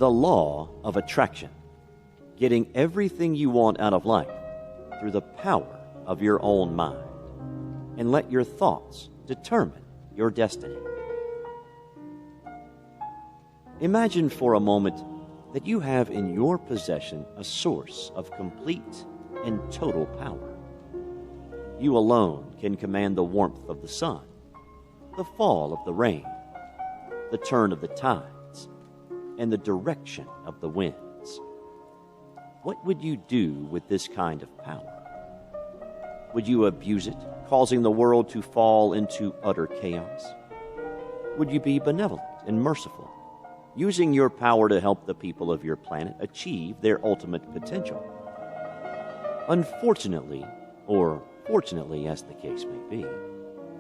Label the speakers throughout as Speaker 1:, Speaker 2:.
Speaker 1: The law of attraction. Getting everything you want out of life through the power of your own mind. And let your thoughts determine your destiny. Imagine for a moment that you have in your possession a source of complete and total power. You alone can command the warmth of the sun, the fall of the rain, the turn of the tides, and the direction of the winds. What would you do with this kind of power? Would you abuse it, causing the world to fall into utter chaos? Would you be benevolent and merciful, using your power to help the people of your planet achieve their ultimate potential? Unfortunately, or fortunately as the case may be,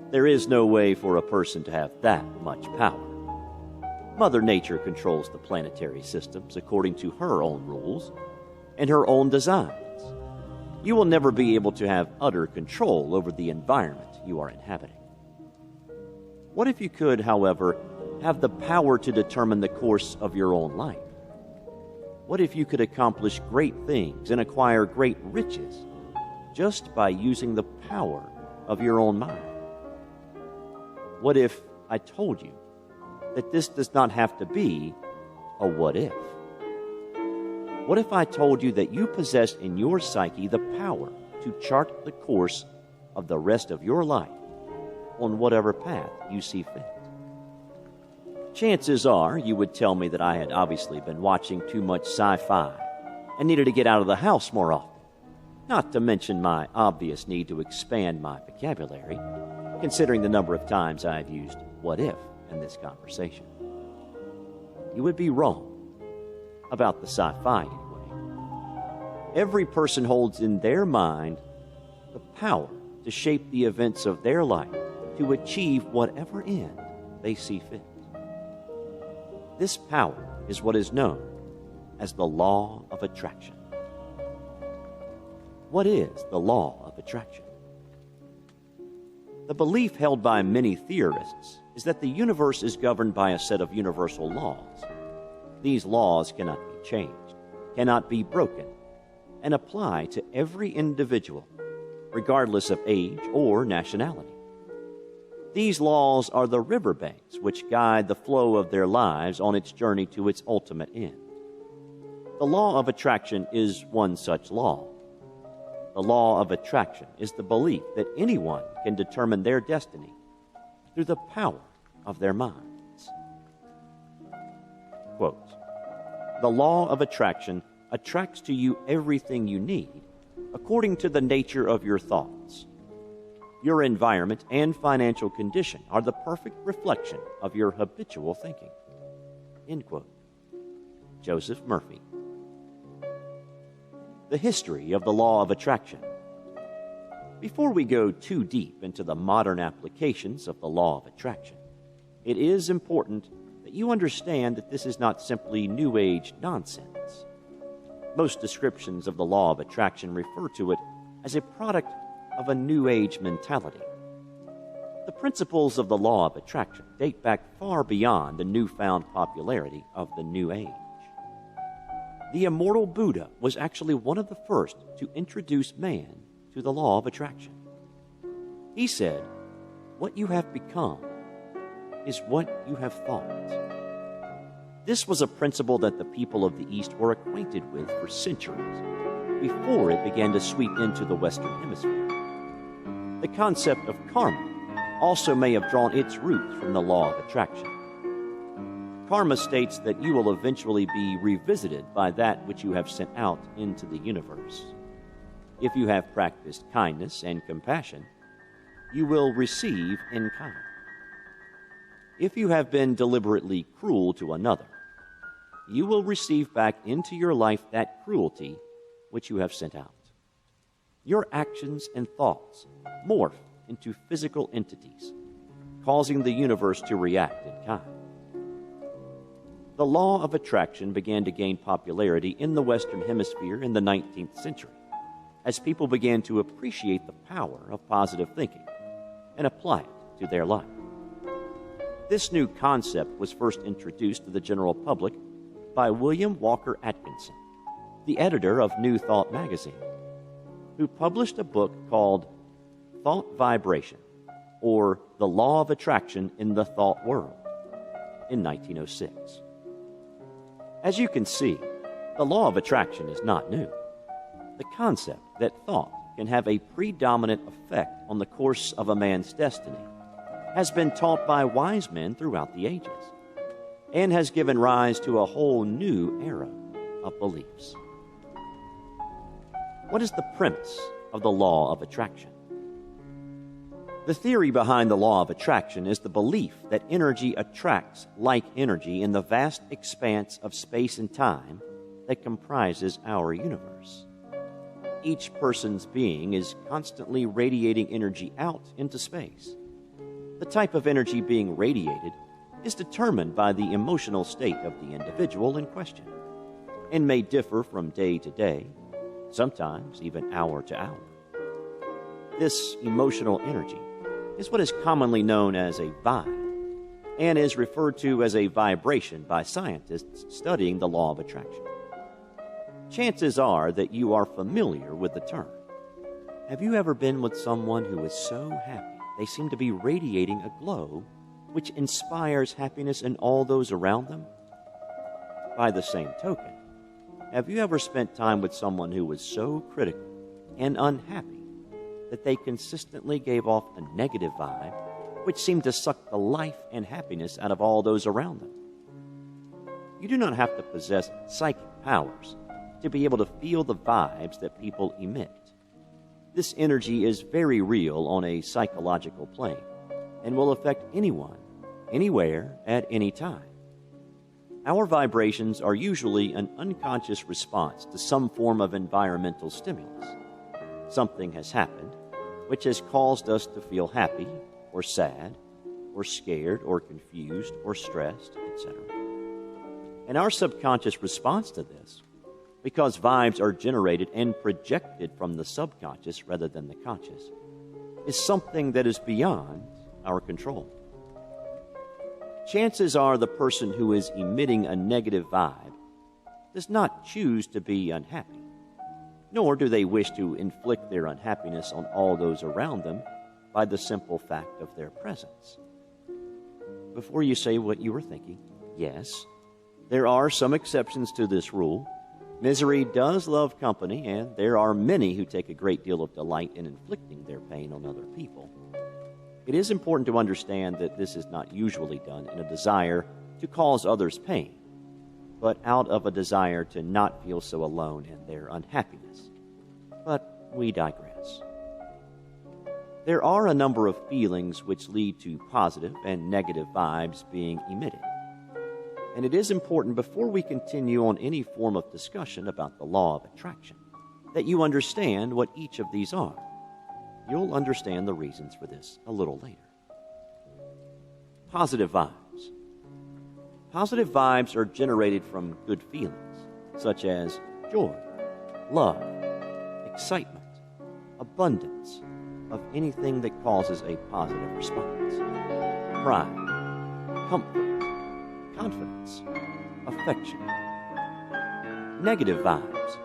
Speaker 1: there is no way for a person to have that much power. Mother Nature controls the planetary systems according to her own rules and her own designs. You will never be able to have utter control over the environment you are inhabiting. What if you could, however, have the power to determine the course of your own life? What if you could accomplish great things and acquire great riches just by using the power of your own mind? What if I told you that this does not have to be a what if? What if I told you that you possess in your psyche the power to chart the course of the rest of your life on whatever path you see fit? Chances are you would tell me that I had obviously been watching too much sci-fi and needed to get out of the house more often, not to mention my obvious need to expand my vocabulary, considering the number of times I have used what if in this conversation. You would be wrong about the sci-fi anyway. Every person holds in their mind the power to shape the events of their life to achieve whatever end they see fit. This power is what is known as the law of attraction. What is the law of attraction? The belief held by many theorists is that the universe is governed by a set of universal laws. These laws cannot be changed, cannot be broken, and apply to every individual, regardless of age or nationality. These laws are the riverbanks which guide the flow of their lives on its journey to its ultimate end. The law of attraction is one such law. The law of attraction is the belief that anyone can determine their destiny through the power of their minds. Quote, "The law of attraction attracts to you everything you need according to the nature of your thoughts. Your environment and financial condition are the perfect reflection of your habitual thinking." End quote. Joseph Murphy. The history of the law of attraction. Before we go too deep into the modern applications of the law of attraction, it is important that you understand that this is not simply New Age nonsense. Most descriptions of the law of attraction refer to it as a product of a New Age mentality. The principles of the law of attraction date back far beyond the newfound popularity of the New Age. The immortal Buddha was actually one of the first to introduce man to the law of attraction. He said, "What you have become is what you have thought." This was a principle that the people of the East were acquainted with for centuries, before it began to sweep into the Western Hemisphere. The concept of karma also may have drawn its roots from the law of attraction. Karma states that you will eventually be revisited by that which you have sent out into the universe. If you have practiced kindness and compassion, you will receive in kind. If you have been deliberately cruel to another, you will receive back into your life that cruelty which you have sent out. Your actions and thoughts morph into physical entities, causing the universe to react in kind. The law of attraction began to gain popularity in the Western Hemisphere in the 19th century, as people began to appreciate the power of positive thinking and apply it to their life. This new concept was first introduced to the general public by William Walker Atkinson, the editor of New Thought magazine, who published a book called Thought Vibration, or The Law of Attraction in the Thought World, in 1906. As you can see, the law of attraction is not new. The concept that thought can have a predominant effect on the course of a man's destiny has been taught by wise men throughout the ages and has given rise to a whole new era of beliefs. What is the premise of the law of attraction? The theory behind the law of attraction is the belief that energy attracts like energy in the vast expanse of space and time that comprises our universe. Each person's being is constantly radiating energy out into space. The type of energy being radiated is determined by the emotional state of the individual in question and may differ from day to day, sometimes even hour to hour. This emotional energy is what is commonly known as a vibe and is referred to as a vibration by scientists studying the law of attraction. Chances are that you are familiar with the term. Have you ever been with someone who is so happy they seem to be radiating a glow which inspires happiness in all those around them? By the same token, have you ever spent time with someone who was so critical and unhappy that they consistently gave off a negative vibe which seemed to suck the life and happiness out of all those around them? You do not have to possess psychic powers to be able to feel the vibes that people emit. This energy is very real on a psychological plane and will affect anyone, anywhere, at any time. Our vibrations are usually an unconscious response to some form of environmental stimulus. Something has happened which has caused us to feel happy or sad or scared or confused or stressed, etc. And our subconscious response to this, because vibes are generated and projected from the subconscious rather than the conscious, is something that is beyond our control. Chances are the person who is emitting a negative vibe does not choose to be unhappy, nor do they wish to inflict their unhappiness on all those around them by the simple fact of their presence. Before you say what you were thinking, yes, there are some exceptions to this rule. Misery does love company, and there are many who take a great deal of delight in inflicting their pain on other people. It is important to understand that this is not usually done in a desire to cause others pain, but out of a desire to not feel so alone in their unhappiness. But we digress. There are a number of feelings which lead to positive and negative vibes being emitted. And it is important, before we continue on any form of discussion about the law of attraction, that you understand what each of these are. You'll understand the reasons for this a little later. Positive vibes. Positive vibes are generated from good feelings, such as joy, love, excitement, abundance, of anything that causes a positive response. Pride, comfort, confidence, affection. Negative vibes.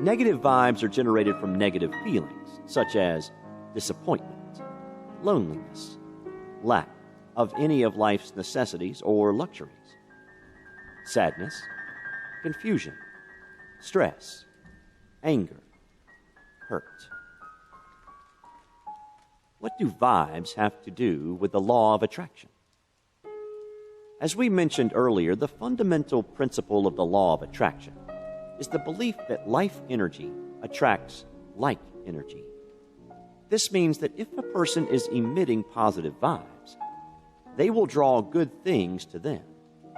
Speaker 1: Negative vibes are generated from negative feelings, such as disappointment, loneliness, lack of any of life's necessities or luxuries, sadness, confusion, stress, anger, hurt. What do vibes have to do with the law of attraction? As we mentioned earlier, the fundamental principle of the law of attraction is the belief that life energy attracts like energy. This means that if a person is emitting positive vibes, they will draw good things to them.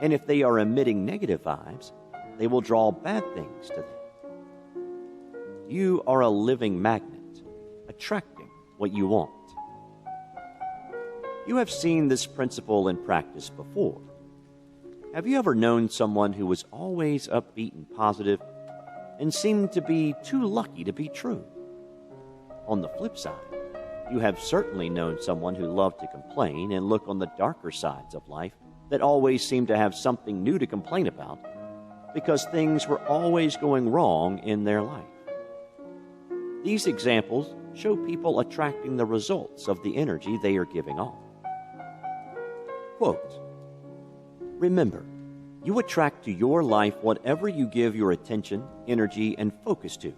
Speaker 1: And if they are emitting negative vibes, they will draw bad things to them. You are a living magnet, attracting what you want. You have seen this principle in practice before. Have you ever known someone who was always upbeat and positive and seemed to be too lucky to be true? On the flip side, you have certainly known someone who loved to complain and look on the darker sides of life that always seemed to have something new to complain about because things were always going wrong in their life. These examples show people attracting the results of the energy they are giving off. Quote, "Remember, you attract to your life whatever you give your attention, energy, and focus to,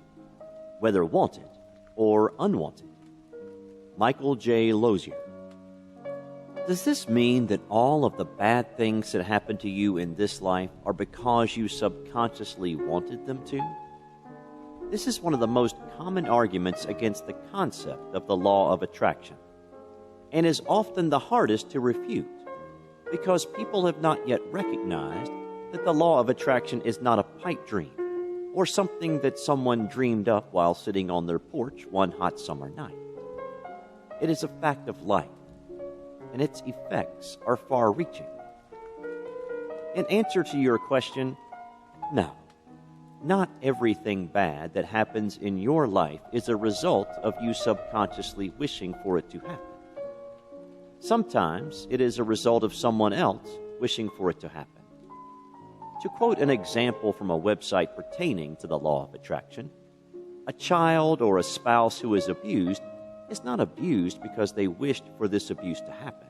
Speaker 1: whether wanted or unwanted." Michael J. Lozier. Does this mean that all of the bad things that happen to you in this life are because you subconsciously wanted them to? This is one of the most common arguments against the concept of the law of attraction, and is often the hardest to refute, because people have not yet recognized that the law of attraction is not a pipe dream, or something that someone dreamed up while sitting on their porch one hot summer night. It is a fact of life, and its effects are far-reaching. In answer to your question, no, not everything bad that happens in your life is a result of you subconsciously wishing for it to happen. Sometimes it is a result of someone else wishing for it to happen. To quote an example from a website pertaining to the law of attraction, a child or a spouse who is abused is not abused because they wished for this abuse to happen.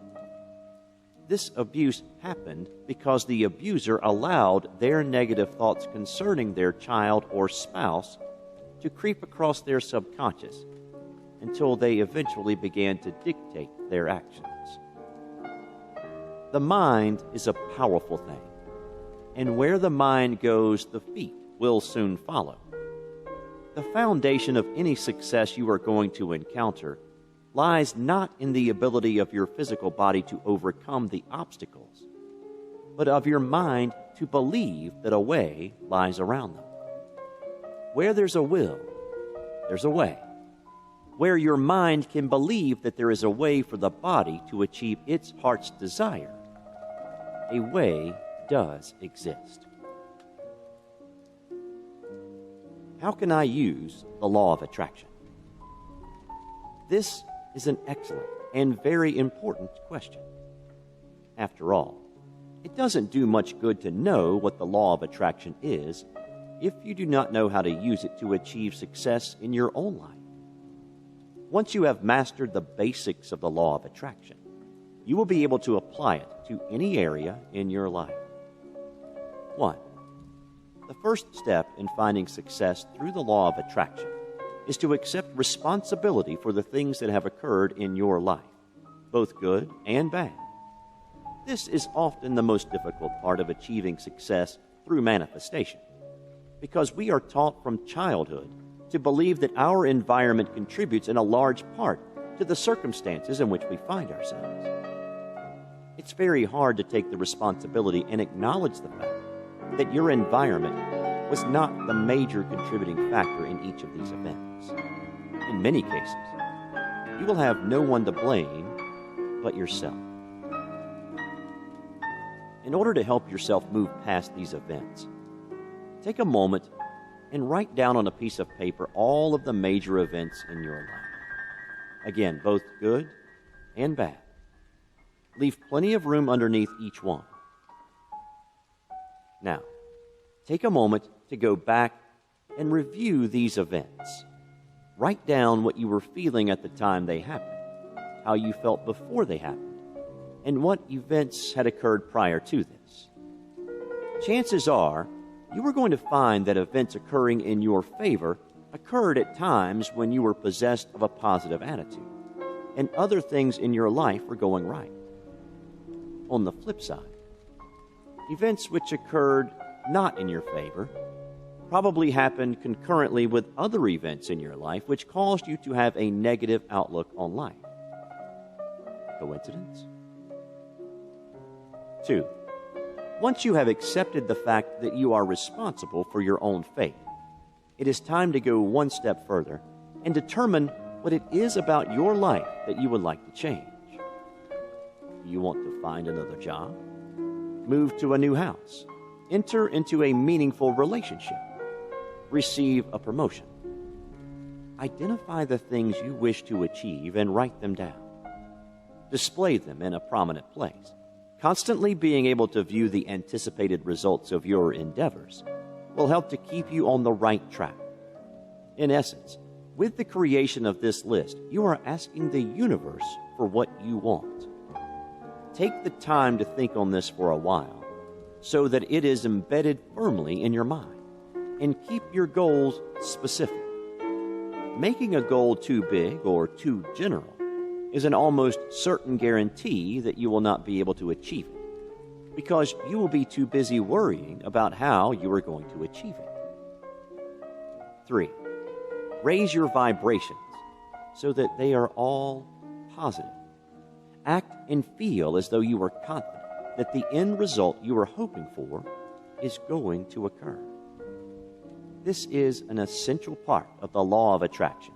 Speaker 1: This abuse happened because the abuser allowed their negative thoughts concerning their child or spouse to creep across their subconscious until they eventually began to dictate their actions. The mind is a powerful thing, and where the mind goes, the feet will soon follow. The foundation of any success you are going to encounter lies not in the ability of your physical body to overcome the obstacles, but of your mind to believe that a way lies around them. Where there's a will, there's a way. Where your mind can believe that there is a way for the body to achieve its heart's desire, a way does exist. How can I use the law of attraction? This is an excellent and very important question. After all, it doesn't do much good to know what the law of attraction is if you do not know how to use it to achieve success in your own life. Once you have mastered the basics of the law of attraction, you will be able to apply it to any area in your life. 1. The first step in finding success through the law of attraction is to accept responsibility for the things that have occurred in your life, both good and bad. This is often the most difficult part of achieving success through manifestation, because we are taught from childhood to believe that our environment contributes in a large part to the circumstances in which we find ourselves. It's very hard to take the responsibility and acknowledge the fact that your environment was not the major contributing factor in each of these events. In many cases, you will have no one to blame but yourself. In order to help yourself move past these events, take a moment and write down on a piece of paper all of the major events in your life. Again, both good and bad. Leave plenty of room underneath each one. Now, take a moment to go back and review these events. Write down what you were feeling at the time they happened, how you felt before they happened, and what events had occurred prior to this. Chances are, you are going to find that events occurring in your favor occurred at times when you were possessed of a positive attitude, and other things in your life were going right. On the flip side, events which occurred not in your favor probably happened concurrently with other events in your life which caused you to have a negative outlook on life. Coincidence? 2. Once you have accepted the fact that you are responsible for your own fate, it is time to go one step further and determine what it is about your life that you would like to change. Do you want to find another job? Move to a new house? Enter into a meaningful relationship? Receive a promotion? Identify the things you wish to achieve and write them down. Display them in a prominent place. Constantly being able to view the anticipated results of your endeavors will help to keep you on the right track. In essence, with the creation of this list, you are asking the universe for what you want. Take the time to think on this for a while so that it is embedded firmly in your mind, and keep your goals specific. Making a goal too big or too general is an almost certain guarantee that you will not be able to achieve it, because you will be too busy worrying about how you are going to achieve it. 3. Raise your vibrations so that they are all positive. Act and feel as though you are confident that the end result you are hoping for is going to occur. This is an essential part of the law of attraction,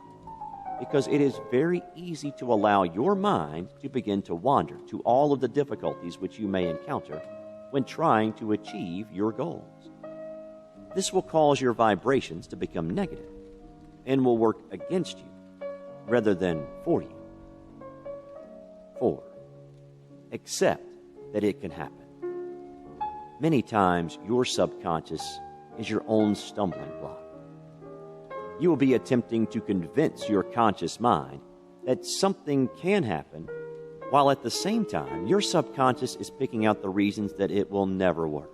Speaker 1: because it is very easy to allow your mind to begin to wander to all of the difficulties which you may encounter when trying to achieve your goals. This will cause your vibrations to become negative and will work against you rather than for you. 4. Accept that it can happen. Many times your subconscious is your own stumbling block. You will be attempting to convince your conscious mind that something can happen, while at the same time your subconscious is picking out the reasons that it will never work.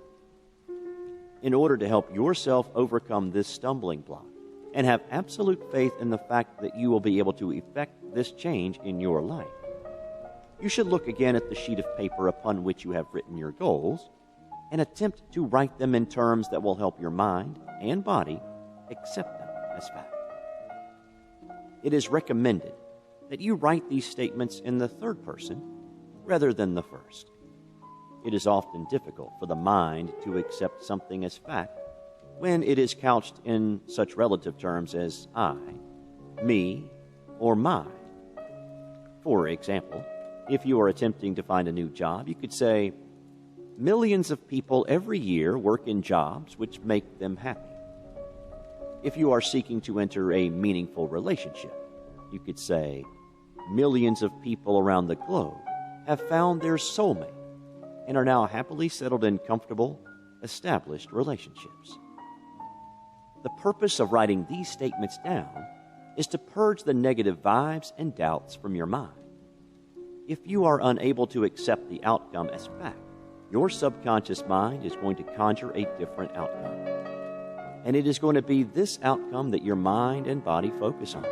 Speaker 1: In order to help yourself overcome this stumbling block and have absolute faith in the fact that you will be able to effect this change in your life, you should look again at the sheet of paper upon which you have written your goals and attempt to write them in terms that will help your mind and body accept them as fact. It is recommended that you write these statements in the third person rather than the first. It is often difficult for the mind to accept something as fact when it is couched in such relative terms as I, me, or mine. For example, if you are attempting to find a new job, you could say, millions of people every year work in jobs which make them happy. If you are seeking to enter a meaningful relationship, you could say, millions of people around the globe have found their soulmate and are now happily settled in comfortable, established relationships. The purpose of writing these statements down is to purge the negative vibes and doubts from your mind. If you are unable to accept the outcome as fact, your subconscious mind is going to conjure a different outcome. And it is going to be this outcome that your mind and body focus on.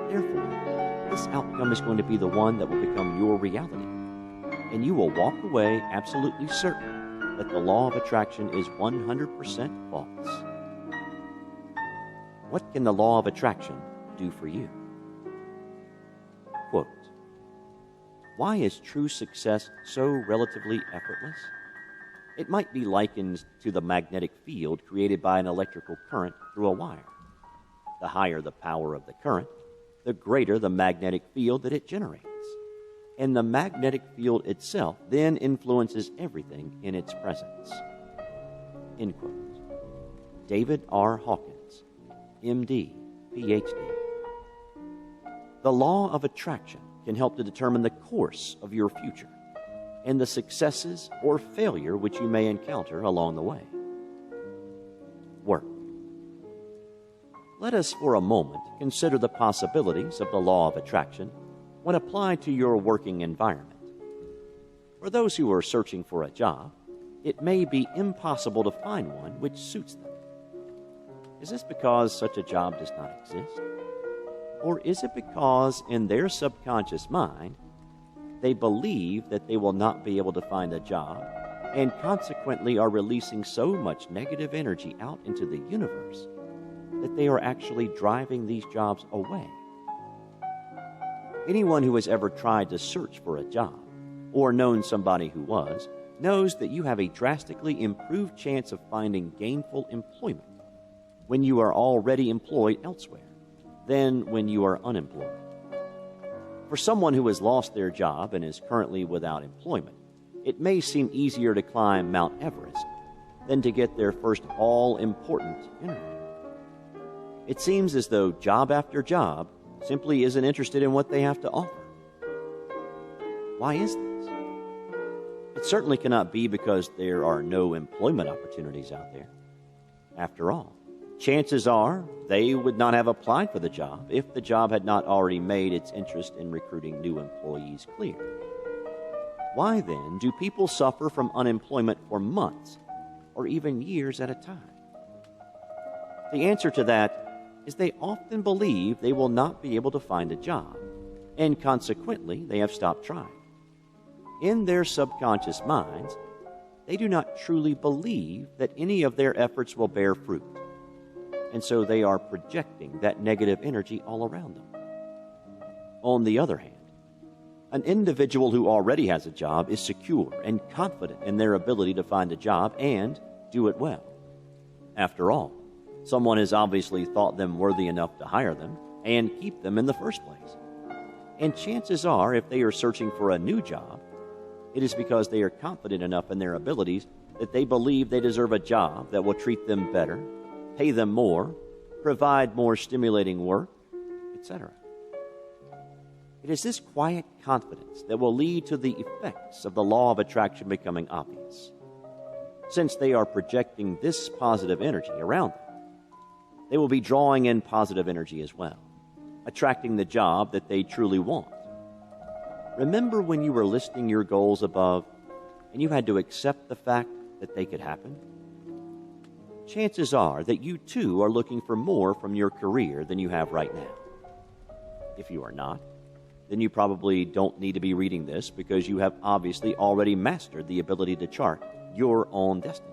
Speaker 1: Therefore, this outcome is going to be the one that will become your reality. And you will walk away absolutely certain that the law of attraction is 100% false. What can the law of attraction do for you? Quote, why is true success so relatively effortless? It might be likened to the magnetic field created by an electrical current through a wire. The higher the power of the current, the greater the magnetic field that it generates. And the magnetic field itself then influences everything in its presence. End quote. David R. Hawkins, MD, PhD. The law of attraction can help to determine the course of your future and the successes or failure which you may encounter along the way. Work. Let us for a moment consider the possibilities of the law of attraction when applied to your working environment. For those who are searching for a job, it may be impossible to find one which suits them. Is this because such a job does not exist? Or is it because in their subconscious mind, they believe that they will not be able to find a job and consequently are releasing so much negative energy out into the universe that they are actually driving these jobs away? Anyone who has ever tried to search for a job or known somebody who was knows that you have a drastically improved chance of finding gainful employment when you are already employed elsewhere than when you are unemployed. For someone who has lost their job and is currently without employment, it may seem easier to climb Mount Everest than to get their first all-important interview. It seems as though job after job simply isn't interested in what they have to offer. Why is this? It certainly cannot be because there are no employment opportunities out there. After all, chances are they would not have applied for the job if the job had not already made its interest in recruiting new employees clear. Why then do people suffer from unemployment for months or even years at a time? The answer to that is they often believe they will not be able to find a job, and consequently they have stopped trying. In their subconscious minds, they do not truly believe that any of their efforts will bear fruit, and so they are projecting that negative energy all around them. On the other hand, an individual who already has a job is secure and confident in their ability to find a job and do it well. After all, someone has obviously thought them worthy enough to hire them and keep them in the first place. And chances are, if they are searching for a new job, it is because they are confident enough in their abilities that they believe they deserve a job that will treat them better, pay them more, provide more stimulating work, etc. It is this quiet confidence that will lead to the effects of the law of attraction becoming obvious. Since they are projecting this positive energy around them, they will be drawing in positive energy as well, attracting the job that they truly want. Remember when you were listing your goals above and you had to accept the fact that they could happen? Chances are that you too are looking for more from your career than you have right now. If you are not, then you probably don't need to be reading this because you have obviously already mastered the ability to chart your own destiny.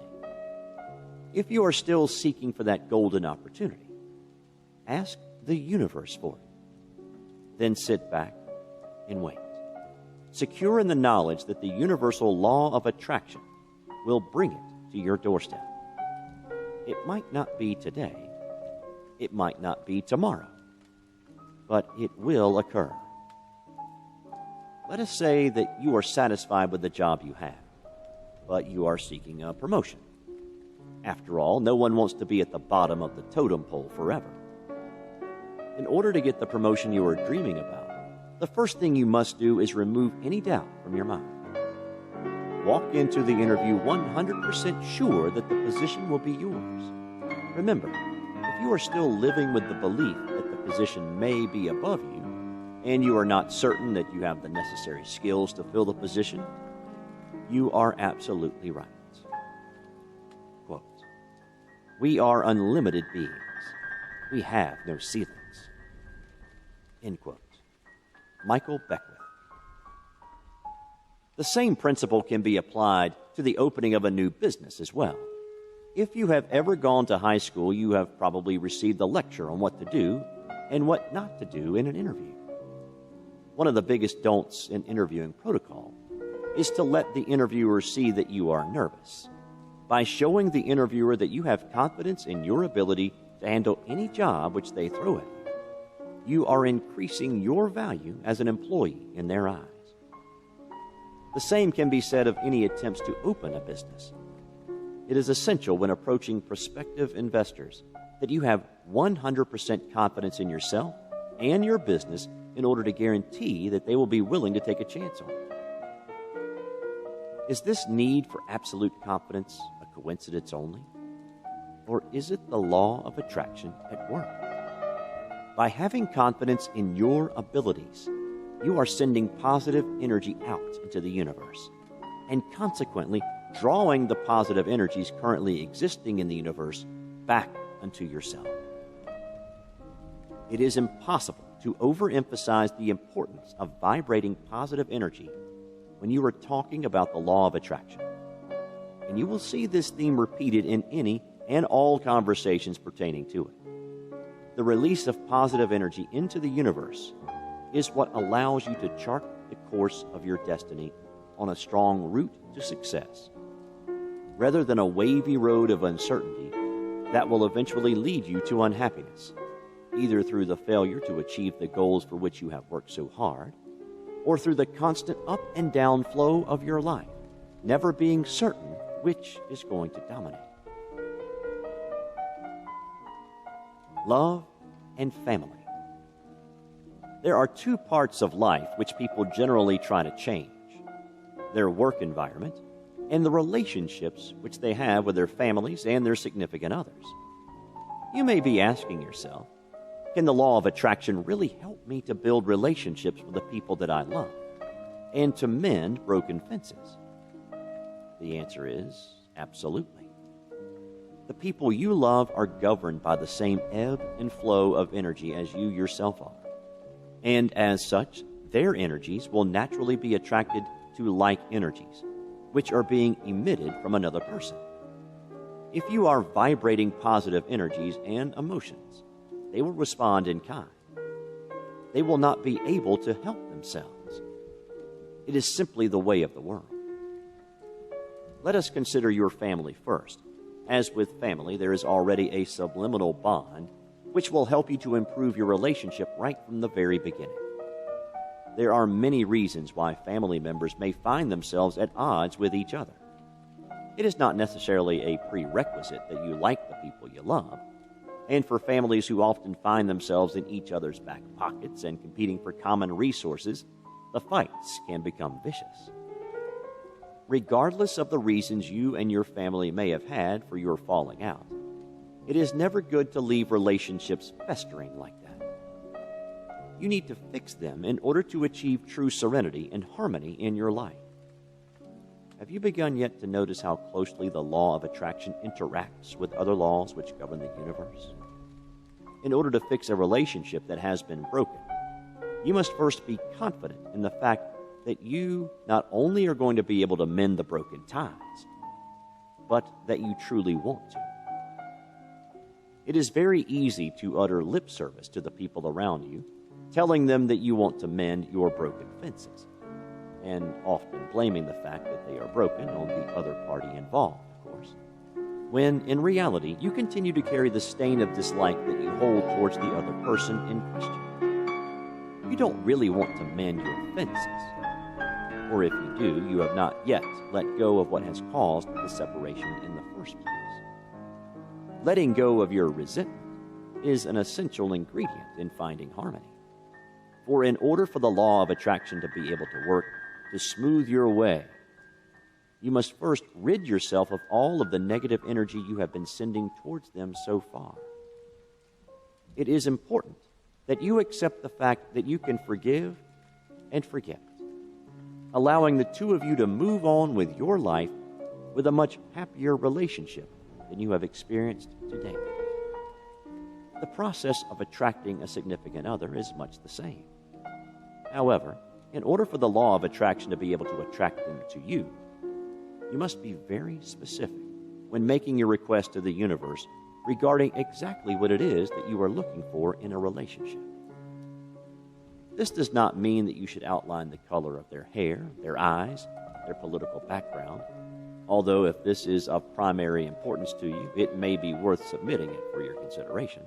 Speaker 1: If you are still seeking for that golden opportunity, ask the universe for it. Then sit back and wait, secure in the knowledge that the universal law of attraction will bring it to your doorstep. It might not be today, it might not be tomorrow, but it will occur. Let us say that you are satisfied with the job you have, but you are seeking a promotion. After all, no one wants to be at the bottom of the totem pole forever. In order to get the promotion you are dreaming about, the first thing you must do is remove any doubt from your mind. Walk into the interview 100% sure that the position will be yours. Remember, if you are still living with the belief that the position may be above you, and you are not certain that you have the necessary skills to fill the position, you are absolutely right. Quote, "We are unlimited beings. We have no ceilings." End quote. Michael Beckwith. The same principle can be applied to the opening of a new business as well. If you have ever gone to high school, you have probably received a lecture on what to do and what not to do in an interview. One of the biggest don'ts in interviewing protocol is to let the interviewer see that you are nervous. By showing the interviewer that you have confidence in your ability to handle any job which they throw at you, you are increasing your value as an employee in their eyes. The same can be said of any attempts to open a business. It is essential when approaching prospective investors that you have 100% confidence in yourself and your business in order to guarantee that they will be willing to take a chance on it. Is this need for absolute confidence a coincidence only? Or is it the law of attraction at work? By having confidence in your abilities, you are sending positive energy out into the universe, and consequently drawing the positive energies currently existing in the universe back unto yourself. It is impossible to overemphasize the importance of vibrating positive energy when you are talking about the law of attraction. And you will see this theme repeated in any and all conversations pertaining to it. The release of positive energy into the universe is what allows you to chart the course of your destiny on a strong route to success, rather than a wavy road of uncertainty that will eventually lead you to unhappiness, either through the failure to achieve the goals for which you have worked so hard, or through the constant up and down flow of your life, never being certain which is going to dominate. Love and family. There are two parts of life which people generally try to change: their work environment, and the relationships which they have with their families and their significant others. You may be asking yourself, can the law of attraction really help me to build relationships with the people that I love and to mend broken fences? The answer is absolutely. The people you love are governed by the same ebb and flow of energy as you yourself are. And as such, their energies will naturally be attracted to like energies, which are being emitted from another person. If you are vibrating positive energies and emotions, they will respond in kind. They will not be able to help themselves. It is simply the way of the world. Let us consider your family first. As with family, there is already a subliminal bond which will help you to improve your relationship right from the very beginning. There are many reasons why family members may find themselves at odds with each other. It is not necessarily a prerequisite that you like the people you love, and for families who often find themselves in each other's back pockets and competing for common resources, the fights can become vicious. Regardless of the reasons you and your family may have had for your falling out, it is never good to leave relationships festering like that. You need to fix them in order to achieve true serenity and harmony in your life. Have you begun yet to notice how closely the law of attraction interacts with other laws which govern the universe? In order to fix a relationship that has been broken, you must first be confident in the fact that you not only are going to be able to mend the broken ties, but that you truly want to. It is very easy to utter lip service to the people around you, telling them that you want to mend your broken fences, and often blaming the fact that they are broken on the other party involved, of course, when in reality you continue to carry the stain of dislike that you hold towards the other person in question. You don't really want to mend your fences, or if you do, you have not yet let go of what has caused the separation in the first place. Letting go of your resentment is an essential ingredient in finding harmony. For in order for the law of attraction to be able to work to smooth your way, you must first rid yourself of all of the negative energy you have been sending towards them so far. It is important that you accept the fact that you can forgive and forget, allowing the two of you to move on with your life with a much happier relationship than you have experienced to date. The process of attracting a significant other is much the same. However, in order for the law of attraction to be able to attract them to you, you must be very specific when making your request to the universe regarding exactly what it is that you are looking for in a relationship. This does not mean that you should outline the color of their hair, their eyes, their political background, although if this is of primary importance to you, it may be worth submitting it for your consideration,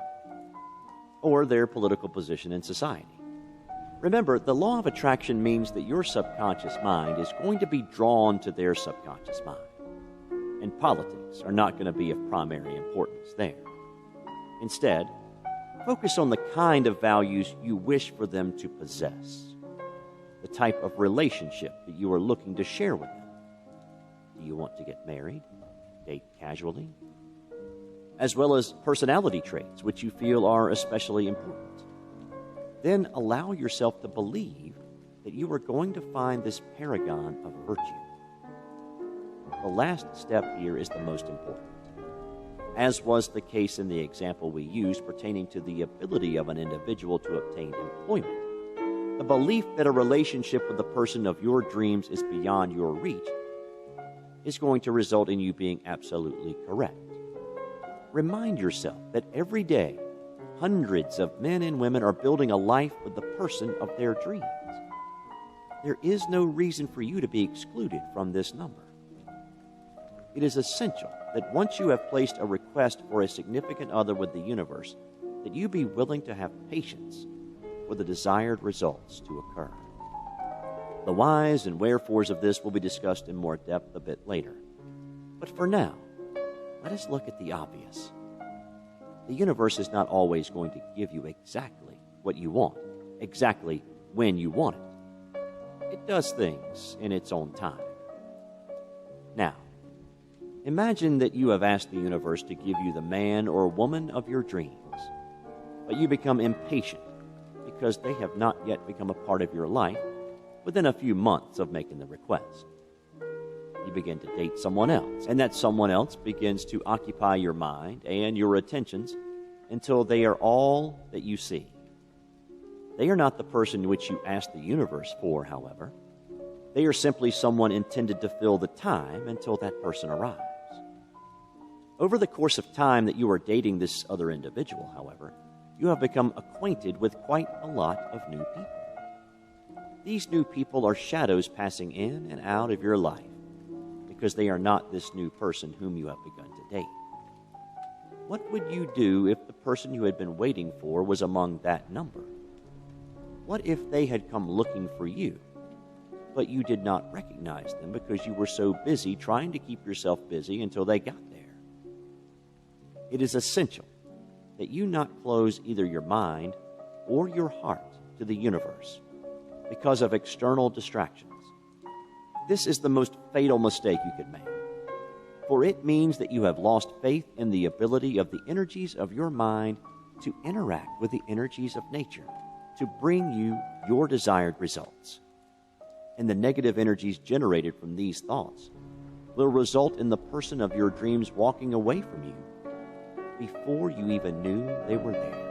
Speaker 1: or their political position in society. Remember, the law of attraction means that your subconscious mind is going to be drawn to their subconscious mind, and politics are not going to be of primary importance there. Instead, focus on the kind of values you wish for them to possess, the type of relationship that you are looking to share with them. Do you want to get married, date casually, as well as personality traits which you feel are especially important? Then allow yourself to believe that you are going to find this paragon of virtue. The last step here is the most important. As was the case in the example we used pertaining to the ability of an individual to obtain employment, the belief that a relationship with the person of your dreams is beyond your reach is going to result in you being absolutely correct. Remind yourself that every day, hundreds of men and women are building a life with the person of their dreams. There is no reason for you to be excluded from this number. It is essential that once you have placed a request for a significant other with the universe, that you be willing to have patience for the desired results to occur. The whys and wherefores of this will be discussed in more depth a bit later. But for now, let us look at the obvious. The universe is not always going to give you exactly what you want, exactly when you want it. It does things in its own time. Imagine that you have asked the universe to give you the man or woman of your dreams, but you become impatient because they have not yet become a part of your life within a few months of making the request. You begin to date someone else, and that someone else begins to occupy your mind and your attentions until they are all that you see. They are not the person which you asked the universe for, however. They are simply someone intended to fill the time until that person arrives. Over the course of time that you are dating this other individual, however, you have become acquainted with quite a lot of new people. These new people are shadows passing in and out of your life because they are not this new person whom you have begun to date. What would you do if the person you had been waiting for was among that number? What if they had come looking for you, but you did not recognize them because you were so busy trying to keep yourself busy until they got there? It is essential that you not close either your mind or your heart to the universe because of external distractions. This is the most fatal mistake you could make, for it means that you have lost faith in the ability of the energies of your mind to interact with the energies of nature to bring you your desired results. And the negative energies generated from these thoughts will result in the person of your dreams walking away from you before you even knew they were there.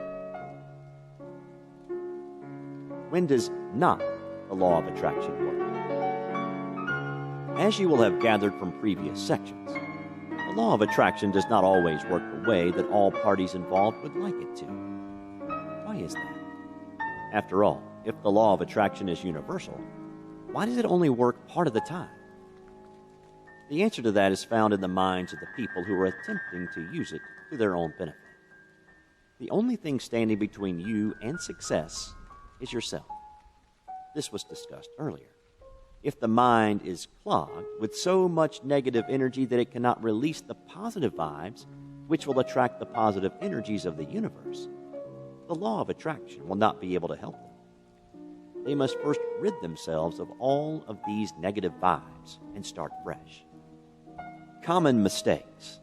Speaker 1: When does not the law of attraction work? As you will have gathered from previous sections, the law of attraction does not always work the way that all parties involved would like it to. Why is that? After all, if the law of attraction is universal, why does it only work part of the time? The answer to that is found in the minds of the people who are attempting to use it to their own benefit. The only thing standing between you and success is yourself. This was discussed earlier. If the mind is clogged with so much negative energy that it cannot release the positive vibes which will attract the positive energies of the universe, the law of attraction will not be able to help them. They must first rid themselves of all of these negative vibes and start fresh. Common mistakes.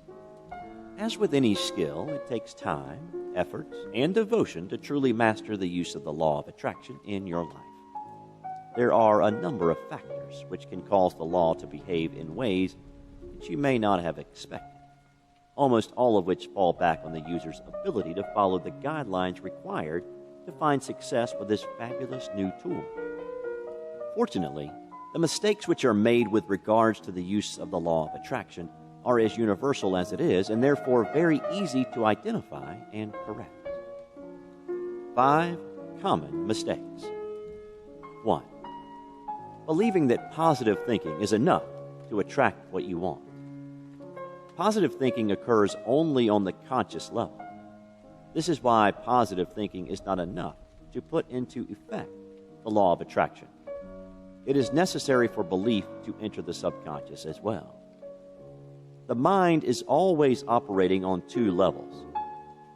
Speaker 1: As with any skill, it takes time, effort, and devotion to truly master the use of the law of attraction in your life. There are a number of factors which can cause the law to behave in ways that you may not have expected, almost all of which fall back on the user's ability to follow the guidelines required to find success with this fabulous new tool. Fortunately, the mistakes which are made with regards to the use of the law of attraction are as universal as it is, and therefore very easy to identify and correct. 5 common mistakes. 1. Believing that positive thinking is enough to attract what you want. Positive thinking occurs only on the conscious level. This is why positive thinking is not enough to put into effect the law of attraction. It is necessary for belief to enter the subconscious as well. The mind is always operating on 2 levels,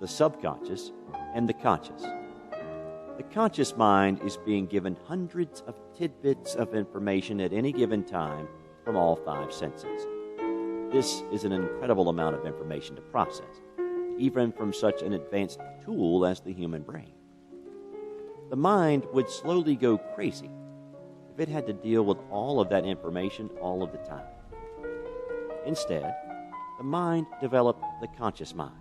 Speaker 1: the subconscious and the conscious. The conscious mind is being given hundreds of tidbits of information at any given time from all 5 senses. This is an incredible amount of information to process, even from such an advanced tool as the human brain. The mind would slowly go crazy if it had to deal with all of that information all of the time. Instead, the mind developed the conscious mind,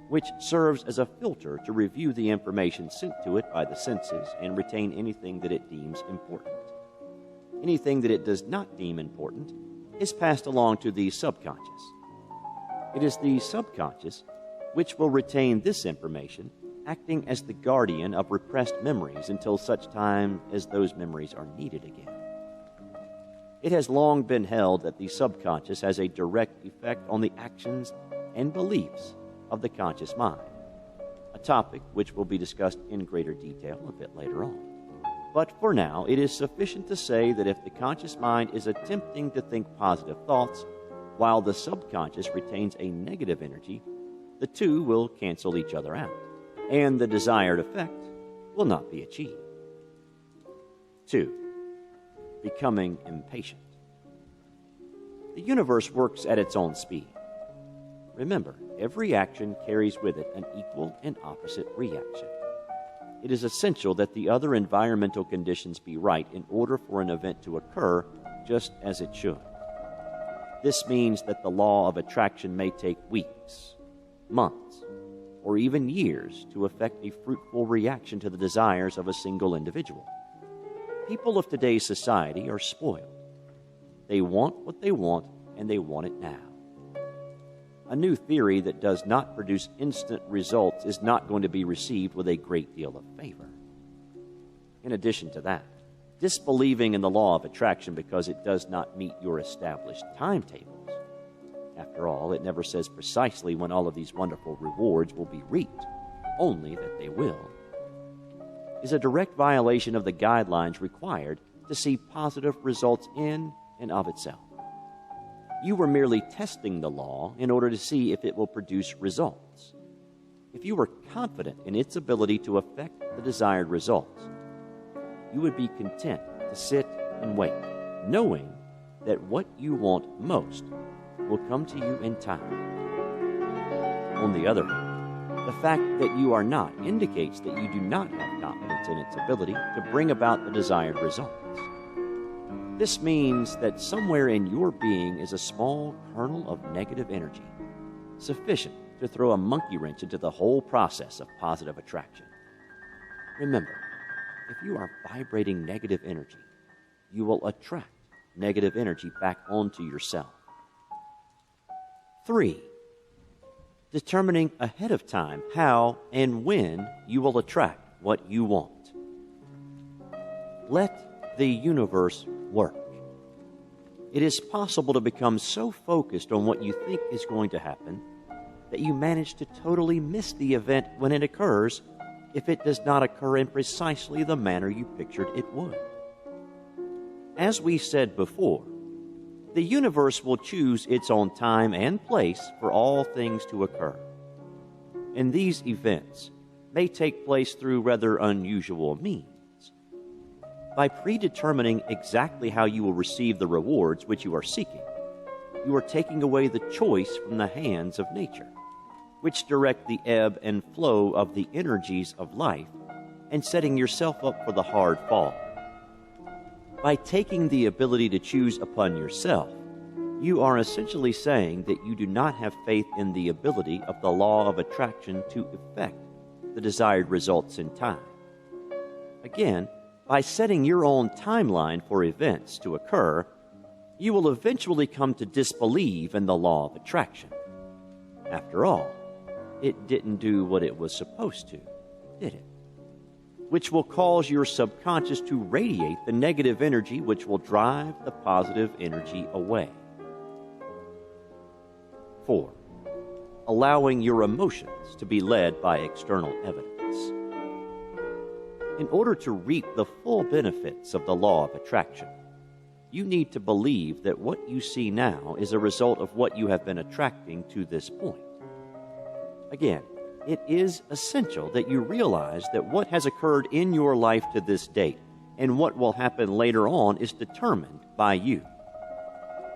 Speaker 1: which serves as a filter to review the information sent to it by the senses and retain anything that it deems important. Anything that it does not deem important is passed along to the subconscious. It is the subconscious which will retain this information, acting as the guardian of repressed memories until such time as those memories are needed again. It has long been held that the subconscious has a direct effect on the actions and beliefs of the conscious mind, a topic which will be discussed in greater detail a bit later on. But for now, it is sufficient to say that if the conscious mind is attempting to think positive thoughts, while the subconscious retains a negative energy, the two will cancel each other out, and the desired effect will not be achieved. 2. Becoming impatient. The universe works at its own speed. Remember, every action carries with it an equal and opposite reaction. It is essential that the other environmental conditions be right in order for an event to occur just as it should. This means that the law of attraction may take weeks, months, or even years to effect a fruitful reaction to the desires of a single individual. People of today's society are spoiled. They want what they want, and they want it now. A new theory that does not produce instant results is not going to be received with a great deal of favor. In addition to that, disbelieving in the law of attraction because it does not meet your established timetables. After all, it never says precisely when all of these wonderful rewards will be reaped, only that they will, is a direct violation of the guidelines required to see positive results in and of itself. You were merely testing the law in order to see if it will produce results. If you were confident in its ability to affect the desired results, you would be content to sit and wait, knowing that what you want most will come to you in time. On the other hand, the fact that you are not indicates that you do not have confidence in its ability to bring about the desired results. This means that somewhere in your being is a small kernel of negative energy, sufficient to throw a monkey wrench into the whole process of positive attraction. Remember, if you are vibrating negative energy, you will attract negative energy back onto yourself. 3. Determining ahead of time how and when you will attract what you want. Let the universe work. It is possible to become so focused on what you think is going to happen that you manage to totally miss the event when it occurs if it does not occur in precisely the manner you pictured it would. As we said before, the universe will choose its own time and place for all things to occur. And these events may take place through rather unusual means. By predetermining exactly how you will receive the rewards which you are seeking, you are taking away the choice from the hands of nature, which direct the ebb and flow of the energies of life, and setting yourself up for the hard fall. By taking the ability to choose upon yourself, you are essentially saying that you do not have faith in the ability of the law of attraction to effect the desired results in time. Again, by setting your own timeline for events to occur, you will eventually come to disbelieve in the law of attraction. After all, it didn't do what it was supposed to, did it? Which will cause your subconscious to radiate the negative energy which will drive the positive energy away. 4. Allowing your emotions to be led by external evidence. In order to reap the full benefits of the law of attraction, you need to believe that what you see now is a result of what you have been attracting to this point. Again, it is essential that you realize that what has occurred in your life to this date and what will happen later on is determined by you.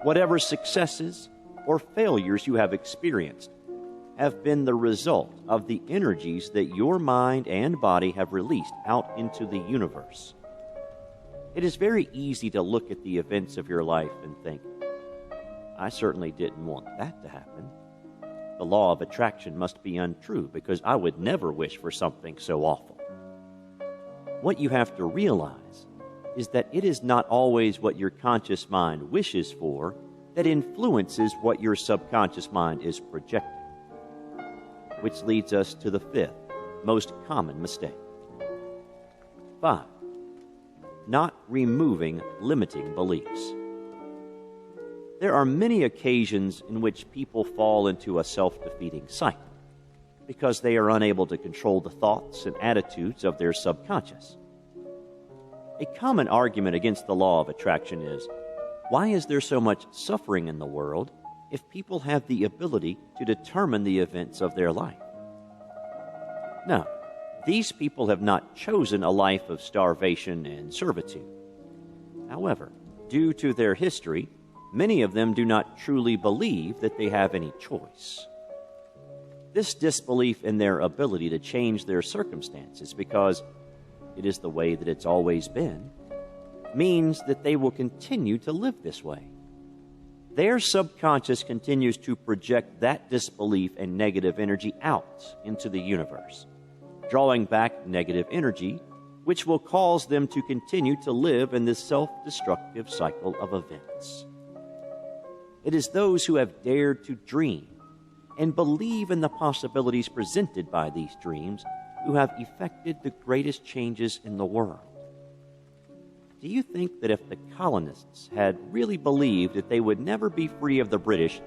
Speaker 1: Whatever successes or failures you have experienced have been the result of the energies that your mind and body have released out into the universe. It is very easy to look at the events of your life and think, I certainly didn't want that to happen. The law of attraction must be untrue because I would never wish for something so awful. What you have to realize is that it is not always what your conscious mind wishes for that influences what your subconscious mind is projecting. Which leads us to the 5th most common mistake. 5. Not removing limiting beliefs. There are many occasions in which people fall into a self-defeating cycle because they are unable to control the thoughts and attitudes of their subconscious. A common argument against the law of attraction is, why is there so much suffering in the world if people have the ability to determine the events of their life? No, these people have not chosen a life of starvation and servitude. However, due to their history, many of them do not truly believe that they have any choice. This disbelief in their ability to change their circumstances because it is the way that it's always been means that they will continue to live this way. Their subconscious continues to project that disbelief and negative energy out into the universe, drawing back negative energy, which will cause them to continue to live in this self-destructive cycle of events. It is those who have dared to dream and believe in the possibilities presented by these dreams who have effected the greatest changes in the world. Do you think that if the colonists had really believed that they would never be free of the British,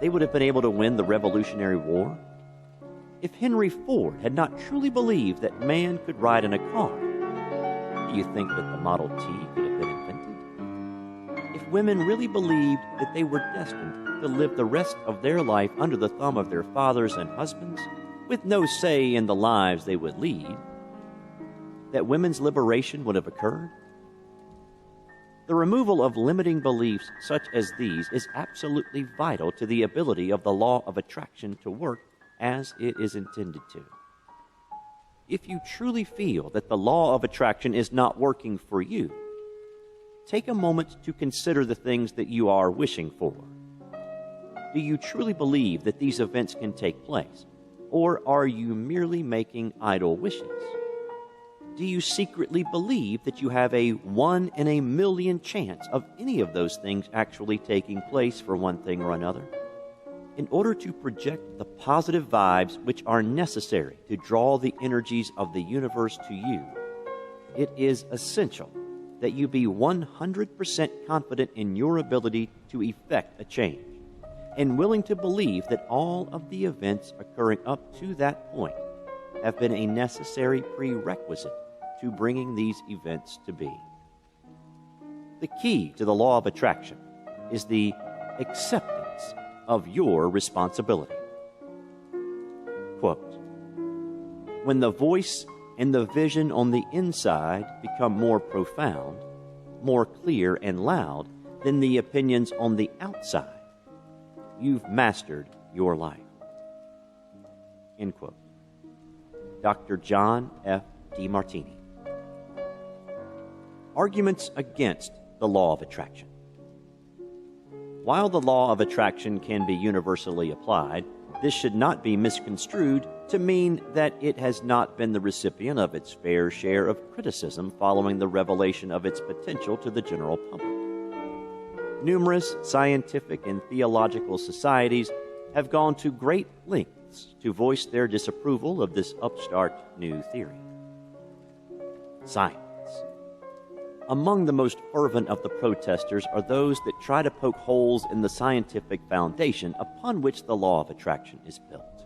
Speaker 1: they would have been able to win the Revolutionary War? If Henry Ford had not truly believed that man could ride in a car, do you think that the Model T could have been invented? If women really believed that they were destined to live the rest of their life under the thumb of their fathers and husbands, with no say in the lives they would lead, that women's liberation would have occurred? The removal of limiting beliefs such as these is absolutely vital to the ability of the law of attraction to work as it is intended to. If you truly feel that the law of attraction is not working for you, take a moment to consider the things that you are wishing for. Do you truly believe that these events can take place, or are you merely making idle wishes? Do you secretly believe that you have a 1 in a million chance of any of those things actually taking place for one thing or another? In order to project the positive vibes which are necessary to draw the energies of the universe to you, it is essential that you be 100% confident in your ability to effect a change and willing to believe that all of the events occurring up to that point have been a necessary prerequisite to bringing these events to be. The key to the law of attraction is the acceptance of your responsibility. Quote, "When the voice and the vision on the inside become more profound, more clear and loud than the opinions on the outside, you've mastered your life." End quote. Dr. John F. DeMartini. Arguments against the law of attraction. While the law of attraction can be universally applied, this should not be misconstrued to mean that it has not been the recipient of its fair share of criticism following the revelation of its potential to the general public. Numerous scientific and theological societies have gone to great lengths to voice their disapproval of this upstart new theory. Science. Among the most fervent of the protesters are those that try to poke holes in the scientific foundation upon which the law of attraction is built.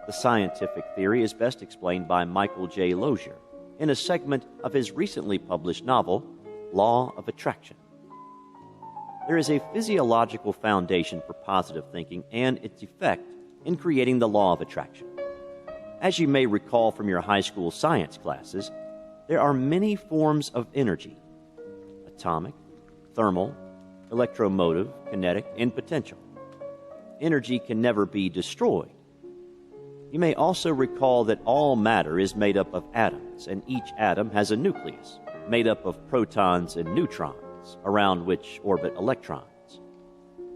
Speaker 1: The scientific theory is best explained by Michael J. Lozier in a segment of his recently published novel, Law of Attraction. There is a physiological foundation for positive thinking and its effect in creating the law of attraction. As you may recall from your high school science classes, there are many forms of energy: atomic, thermal, electromotive, kinetic, and potential. Energy can never be destroyed. You may also recall that all matter is made up of atoms, and each atom has a nucleus made up of protons and neutrons, around which orbit electrons.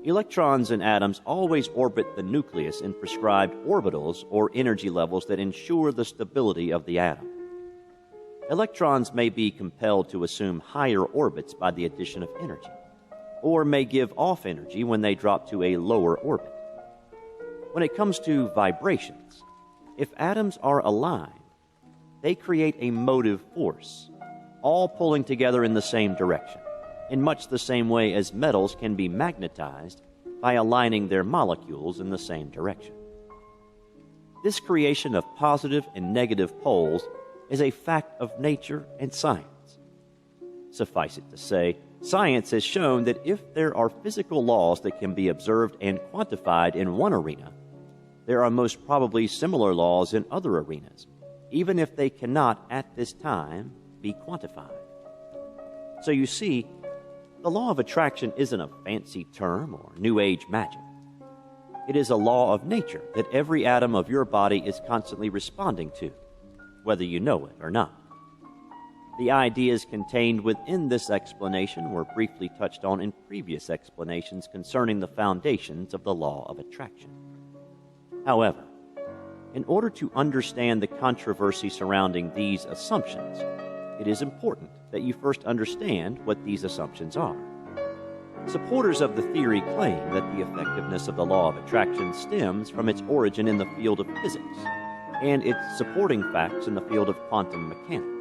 Speaker 1: Electrons and atoms always orbit the nucleus in prescribed orbitals or energy levels that ensure the stability of the atom. Electrons may be compelled to assume higher orbits by the addition of energy, or may give off energy when they drop to a lower orbit. When it comes to vibrations, if atoms are aligned, they create a motive force, all pulling together in the same direction, in much the same way as metals can be magnetized by aligning their molecules in the same direction. This creation of positive and negative poles is a fact of nature and science. Suffice it to say, science has shown that if there are physical laws that can be observed and quantified in one arena, there are most probably similar laws in other arenas, even if they cannot at this time be quantified. So you see, the law of attraction isn't a fancy term or New Age magic. It is a law of nature that every atom of your body is constantly responding to, whether you know it or not. The ideas contained within this explanation were briefly touched on in previous explanations concerning the foundations of the law of attraction. However, in order to understand the controversy surrounding these assumptions, it is important that you first understand what these assumptions are. Supporters of the theory claim that the effectiveness of the law of attraction stems from its origin in the field of physics and its supporting facts in the field of quantum mechanics.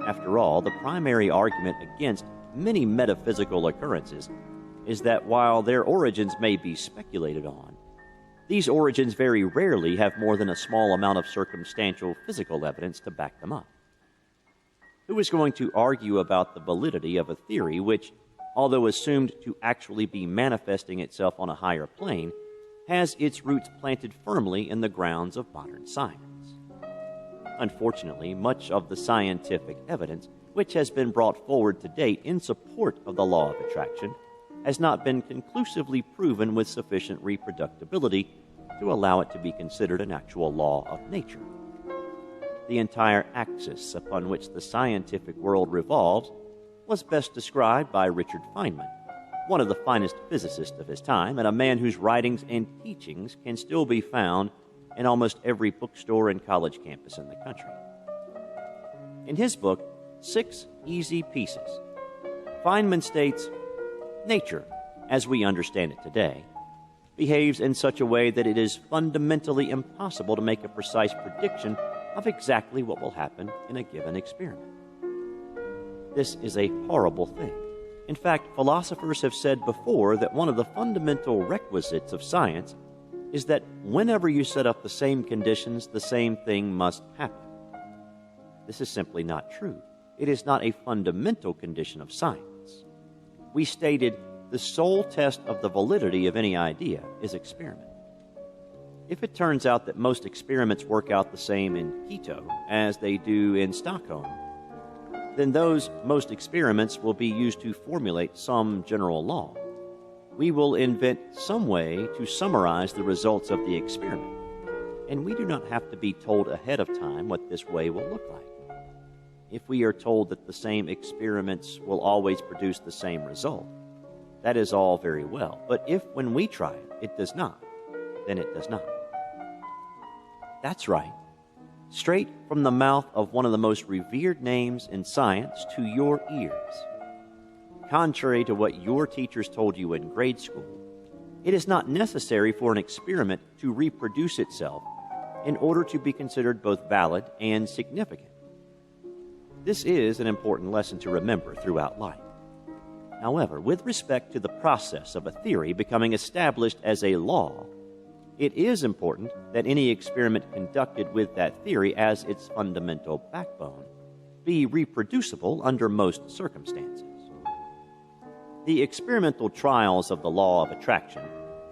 Speaker 1: After all, the primary argument against many metaphysical occurrences is that while their origins may be speculated on, these origins very rarely have more than a small amount of circumstantial physical evidence to back them up. Who is going to argue about the validity of a theory which, although assumed to actually be manifesting itself on a higher plane, has its roots planted firmly in the grounds of modern science? Unfortunately, much of the scientific evidence which has been brought forward to date in support of the law of attraction has not been conclusively proven with sufficient reproducibility to allow it to be considered an actual law of nature. The entire axis upon which the scientific world revolves was best described by Richard Feynman, one of the finest physicists of his time, and a man whose writings and teachings can still be found in almost every bookstore and college campus in the country. In his book, 6 Easy Pieces, Feynman states, "Nature, as we understand it today, behaves in such a way that it is fundamentally impossible to make a precise prediction of exactly what will happen in a given experiment." This is a horrible thing. In fact, philosophers have said before that one of the fundamental requisites of science is that whenever you set up the same conditions, the same thing must happen. This is simply not true. It is not a fundamental condition of science. We stated the sole test of the validity of any idea is experiment. If it turns out that most experiments work out the same in Quito as they do in Stockholm, then those most experiments will be used to formulate some general law. We will invent some way to summarize the results of the experiment, and we do not have to be told ahead of time what this way will look like. If we are told that the same experiments will always produce the same result, that is all very well. But if, when we try it, it does not, then it does not. That's right. Straight from the mouth of one of the most revered names in science to your ears. Contrary to what your teachers told you in grade school, it is not necessary for an experiment to reproduce itself in order to be considered both valid and significant. This is an important lesson to remember throughout life. However, with respect to the process of a theory becoming established as a law, it is important that any experiment conducted with that theory as its fundamental backbone be reproducible under most circumstances. The experimental trials of the law of attraction,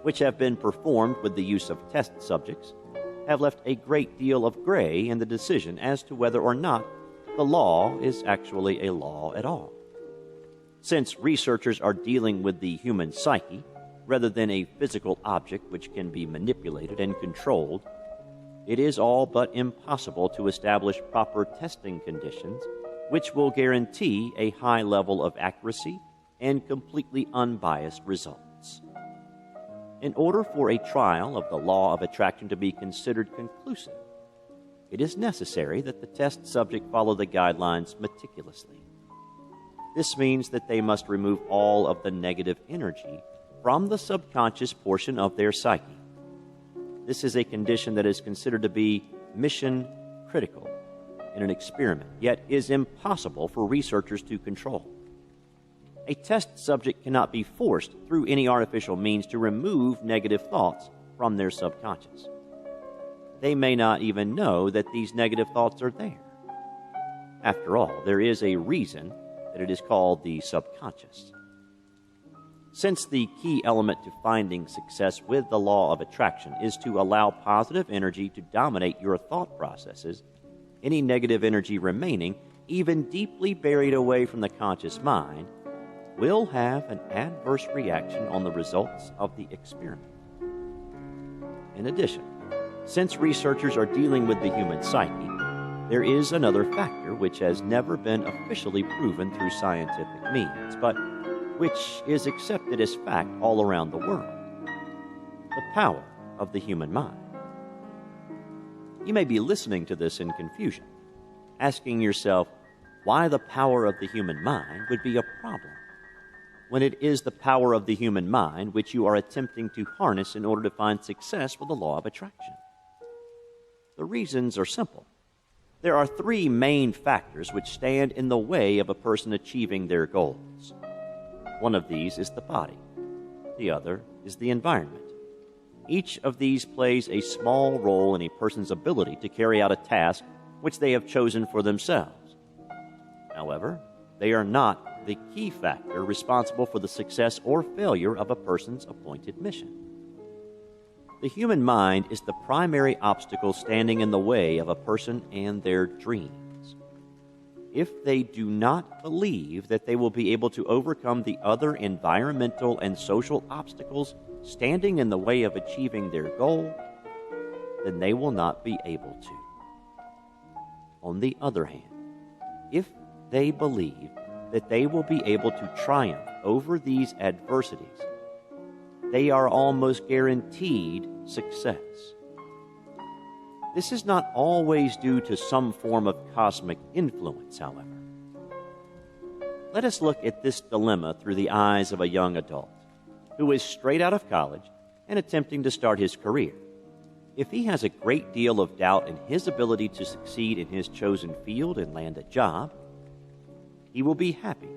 Speaker 1: which have been performed with the use of test subjects, have left a great deal of gray in the decision as to whether or not the law is actually a law at all. Since researchers are dealing with the human psyche rather than a physical object which can be manipulated and controlled, it is all but impossible to establish proper testing conditions which will guarantee a high level of accuracy and completely unbiased results. In order for a trial of the law of attraction to be considered conclusive, it is necessary that the test subject follow the guidelines meticulously. This means that they must remove all of the negative energy from the subconscious portion of their psyche. This is a condition that is considered to be mission critical in an experiment, yet is impossible for researchers to control. A test subject cannot be forced through any artificial means to remove negative thoughts from their subconscious. They may not even know that these negative thoughts are there. After all, there is a reason that it is called the subconscious. Since the key element to finding success with the law of attraction is to allow positive energy to dominate your thought processes, any negative energy remaining, even deeply buried away from the conscious mind, will have an adverse reaction on the results of the experiment. In addition, since researchers are dealing with the human psyche, there is another factor which has never been officially proven through scientific means, but which is accepted as fact all around the world: the power of the human mind. You may be listening to this in confusion, asking yourself why the power of the human mind would be a problem, when it is the power of the human mind which you are attempting to harness in order to find success with the law of attraction. The reasons are simple. There are three main factors which stand in the way of a person achieving their goals. One of these is the body. The other is the environment. Each of these plays a small role in a person's ability to carry out a task which they have chosen for themselves. However, they are not the key factor responsible for the success or failure of a person's appointed mission. The human mind is the primary obstacle standing in the way of a person and their dreams. If they do not believe that they will be able to overcome the other environmental and social obstacles standing in the way of achieving their goal, then they will not be able to. On the other hand, if they believe that they will be able to triumph over these adversities, they are almost guaranteed success. This is not always due to some form of cosmic influence, however. Let us look at this dilemma through the eyes of a young adult who is straight out of college and attempting to start his career. If he has a great deal of doubt in his ability to succeed in his chosen field and land a job, he will be happy,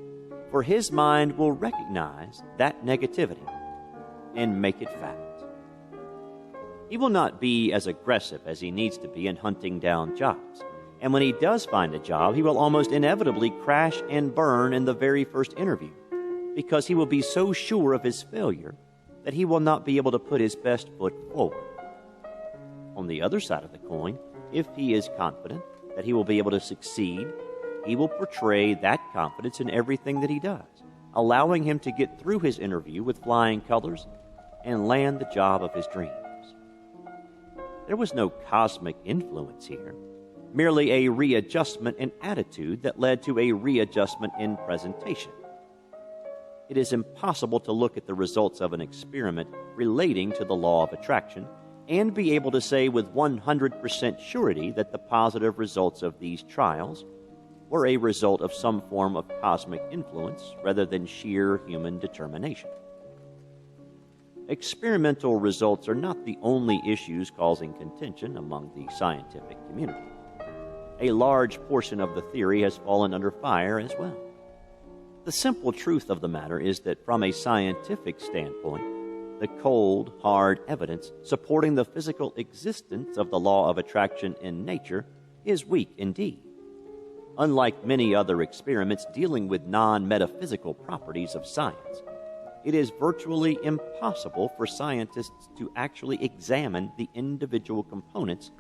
Speaker 1: for his mind will recognize that negativity and make it fact. He will not be as aggressive as he needs to be in hunting down jobs, and when he does find a job, he will almost inevitably crash and burn in the very first interview, because he will be so sure of his failure that he will not be able to put his best foot forward. On the other side of the coin, if he is confident that he will be able to succeed, he will portray that confidence in everything that he does, allowing him to get through his interview with flying colors and land the job of his dreams. There was no cosmic influence here, merely a readjustment in attitude that led to a readjustment in presentation. It is impossible to look at the results of an experiment relating to the law of attraction and be able to say with 100% surety that the positive results of these trials were a result of some form of cosmic influence rather than sheer human determination. Experimental results are not the only issues causing contention among the scientific community. A large portion of the theory has fallen under fire as well. The simple truth of the matter is that from a scientific standpoint, the cold, hard evidence supporting the physical existence of the law of attraction in nature is weak indeed. Unlike many other experiments dealing with non-metaphysical properties of science, it is virtually impossible for scientists to actually examine the individual components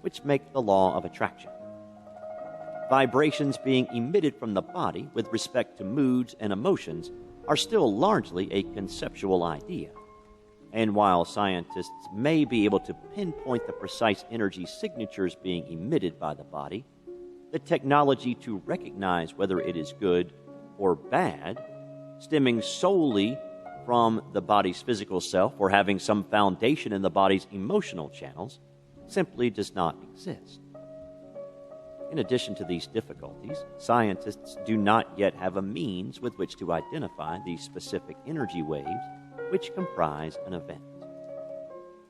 Speaker 1: which make the law of attraction. Vibrations being emitted from the body with respect to moods and emotions are still largely a conceptual idea. And while scientists may be able to pinpoint the precise energy signatures being emitted by the body, the technology to recognize whether it is good or bad, stemming solely from the body's physical self or having some foundation in the body's emotional channels, simply does not exist. In addition to these difficulties, scientists do not yet have a means with which to identify the specific energy waves which comprise an event.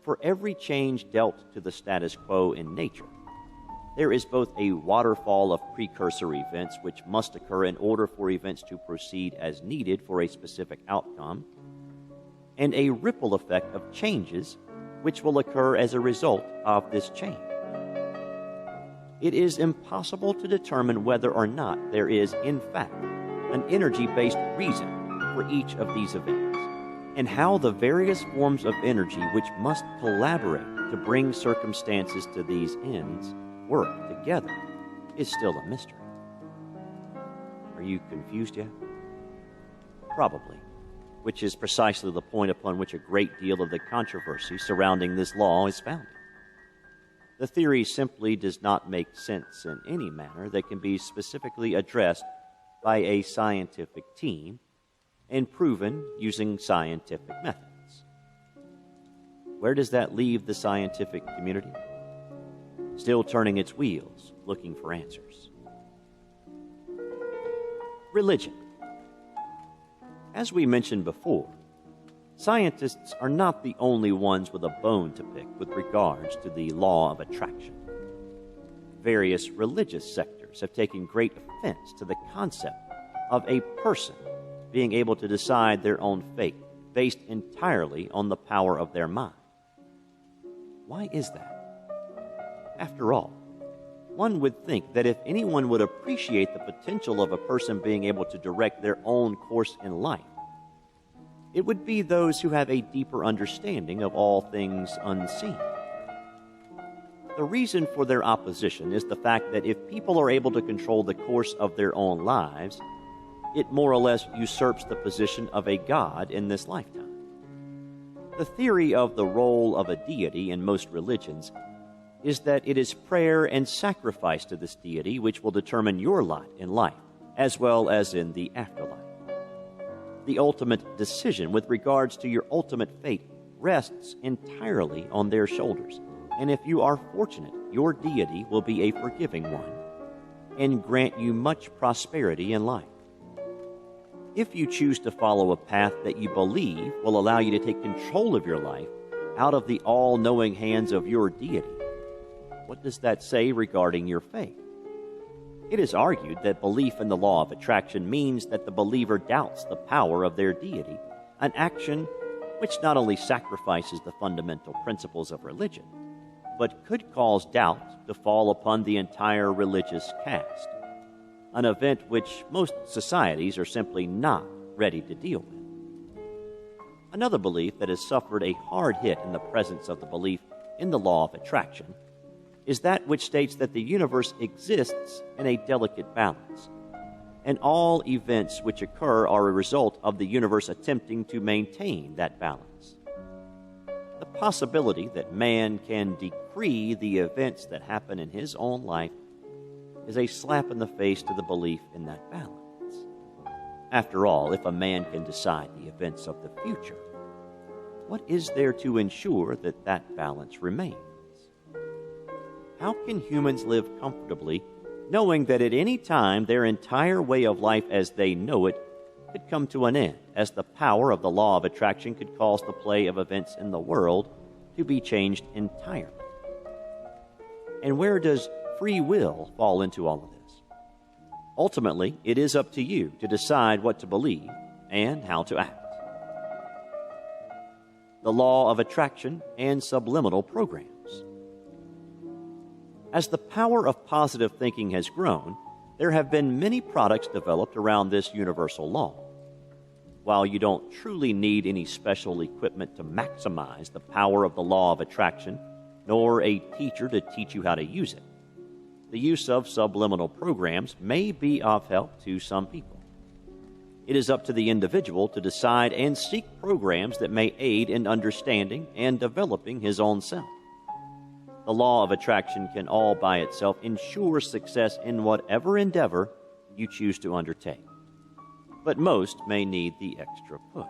Speaker 1: For every change dealt to the status quo in nature, there is both a waterfall of precursor events which must occur in order for events to proceed as needed for a specific outcome, and a ripple effect of changes which will occur as a result of this change. It is impossible to determine whether or not there is, in fact, an energy-based reason for each of these events, and how the various forms of energy which must collaborate to bring circumstances to these ends work together is still a mystery. Are you confused yet? Probably. which is precisely the point upon which a great deal of the controversy surrounding this law is founded. The theory simply does not make sense in any manner that can be specifically addressed by a scientific team and proven using scientific methods. Where does that leave the scientific community? Still turning its wheels, looking for answers. Religion. As we mentioned before, scientists are not the only ones with a bone to pick with regards to the law of attraction. Various religious sectors have taken great offense to the concept of a person being able to decide their own fate based entirely on the power of their mind. Why is that? After all, one would think that if anyone would appreciate the potential of a person being able to direct their own course in life, it would be those who have a deeper understanding of all things unseen. The reason for their opposition is the fact that if people are able to control the course of their own lives, it more or less usurps the position of a god in this lifetime. The theory of the role of a deity in most religions is that it is prayer and sacrifice to this deity which will determine your lot in life, as well as in the afterlife. The ultimate decision with regards to your ultimate fate rests entirely on their shoulders, and if you are fortunate, your deity will be a forgiving one and grant you much prosperity in life. If you choose to follow a path that you believe will allow you to take control of your life out of the all-knowing hands of your deity, what does that say regarding your faith? It is argued that belief in the law of attraction means that the believer doubts the power of their deity, an action which not only sacrifices the fundamental principles of religion, but could cause doubt to fall upon the entire religious caste, an event which most societies are simply not ready to deal with. Another belief that has suffered a hard hit in the presence of the belief in the law of attraction is that which states that the universe exists in a delicate balance, and all events which occur are a result of the universe attempting to maintain that balance. The possibility that man can decree the events that happen in his own life is a slap in the face to the belief in that balance. After all, if a man can decide the events of the future, what is there to ensure that that balance remains? How can humans live comfortably knowing that at any time their entire way of life as they know it could come to an end, as the power of the law of attraction could cause the play of events in the world to be changed entirely? And where does free will fall into all of this? Ultimately, it is up to you to decide what to believe and how to act. The law of attraction and subliminal programs. As the power of positive thinking has grown, there have been many products developed around this universal law. While you don't truly need any special equipment to maximize the power of the law of attraction, nor a teacher to teach you how to use it, the use of subliminal programs may be of help to some people. It is up to the individual to decide and seek programs that may aid in understanding and developing his own self. The law of attraction can all by itself ensure success in whatever endeavor you choose to undertake, but most may need the extra push.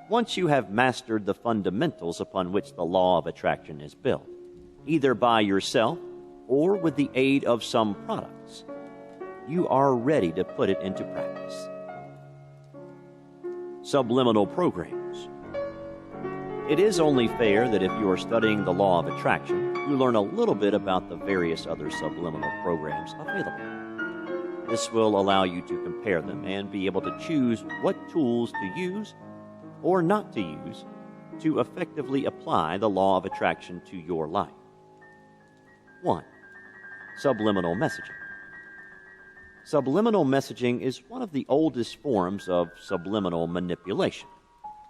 Speaker 1: Once you have mastered the fundamentals upon which the law of attraction is built, either by yourself or with the aid of some products, you are ready to put it into practice. Subliminal programs. It is only fair that if you are studying the law of attraction, you learn a little bit about the various other subliminal programs available. This will allow you to compare them and be able to choose what tools to use or not to use to effectively apply the law of attraction to your life. 1. Subliminal messaging. Subliminal messaging is one of the oldest forms of subliminal manipulation